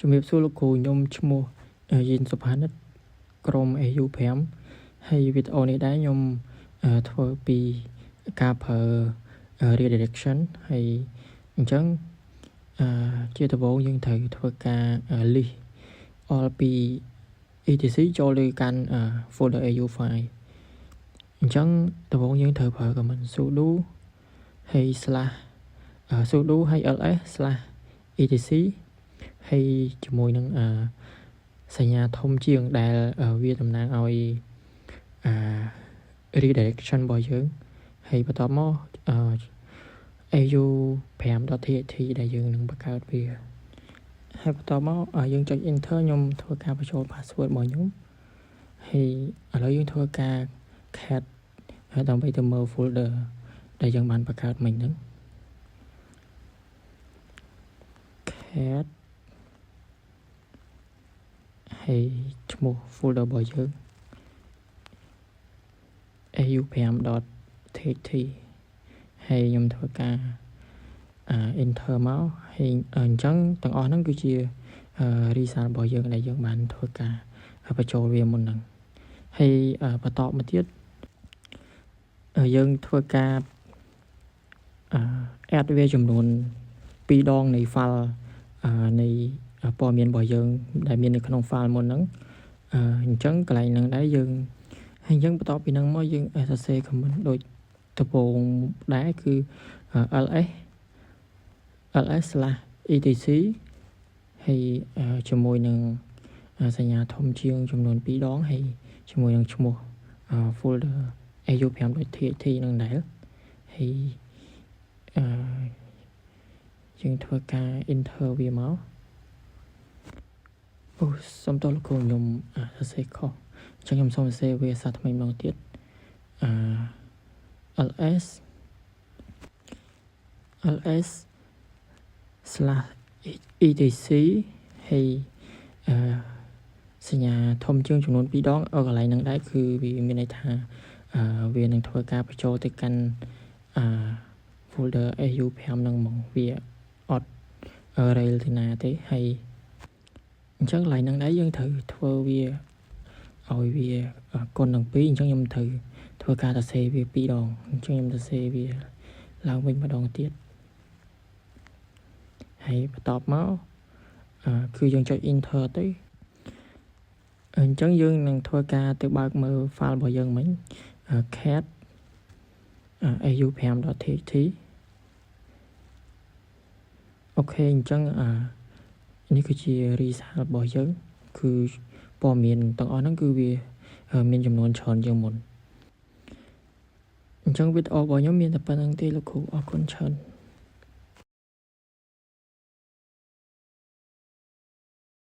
ជំរាបសួរលោកគ្រូខ្ញុំឈ្មោះយិនសុផានិតក្រុម AU5 ហើយវីដេអូនេះដែរខ្ញុំធ្វើពីការប្រើ redirection ហើយអញ្ចឹងជាដំបូងយើងត្រូវធ្វើការ list all ពី etc ចូលលើកាន់ folder AU file អញ្ចឹងដំបូងយើងត្រូវប្រើ command sudo ហើយ sudo ហើយ ls/etc ហើយជាមួយនឹងសញ្ញាធំជាងដែលវាតំណាងឲ្យredirection របស់យើងហើយបន្ទាប់មក au5.txt ដែលយើងនឹងបង្កើតវាហើយបន្ទាប់មកយើងចុច enter ខ្ញុំធ្វើការបញ្ចូល password របស់ខ្ញុំហើយឥឡូវយើងធ្វើការ cat ដើម្បីទៅមើល folder ដែលយើងបានបង្កើតមិញហ្នឹង cat ហើយឈ្មោះ folder របស់យើង au5.txt ហើយខ្ញុំធ្វើការenter មកហើយអញ្ចឹងទាំងអស់ហ្នឹងគឺជា result របស់យើងដែលយើងបានធ្វើការបញ្ចូលវាមុនហ្នឹងហើយបន្តមកទៀតយើងធ្វើការ add វាចំនួន2ដងនៃ file នៃព័ត៌មានរបស់យើងដែលមាននៅក្នុង file មុនហ្នឹងអញ្ចឹងកន្លែងហ្នឹងដែរយើងហើយយើងបន្ទាប់ពីហ្នឹងមកយើងសរសេរ comment ដូចដំបូងដែរគឺ ls/etc ហើយជាមួយនឹងសញ្ញាធំជាងចំនួន2ដងហើយជាមួយនឹងឈ្មោះ folder au5.txt នឹងដែរហើយយើងធ្វើការ enter វាមកអូសុំទោសលោកគ្រូខ្ញុំសរសេរខុសអញ្ចឹងខ្ញុំសូមសរសេរវាសាថ្មីម្ដងទៀតls/etc ហើយសញ្ញាធំជាងចំនួន2ដងកន្លែងហ្នឹងដែរគឺវាមានន័យថាវានឹងធ្វើការបញ្ចូលទៅកាន់folder au5 ហ្នឹងហ្មងវាអត់ rail ទៅណាទេហើយអញ្ចឹងកន្លែងហ្នឹងដែរយើងត្រូវធ្វើវាឲ្យវាគុណនឹង2អញ្ចឹងខ្ញុំត្រូវធ្វើការសរសេរវា2ដងអញ្ចឹងខ្ញុំសរសេរវាឡើងវិញម្ដងទៀតហើយបន្ទាប់មកគឺយើងចុច enter ទៅអញ្ចឹងយើងនឹងធ្វើការទៅបើកមើល file របស់យើងមិញ cat au5.txt អូខេអញ្ចឹងនេះគឺជា result របស់យើងគឺព័ត៌មានទាំងអស់ហ្នឹងគឺវាមានចំនួនច្រើនជាងមុនអញ្ចឹងវីដេអូរបស់ខ្ញុំមានតែប៉ុណ្្នឹងទេលោកគ្រូអរគុណច្រើន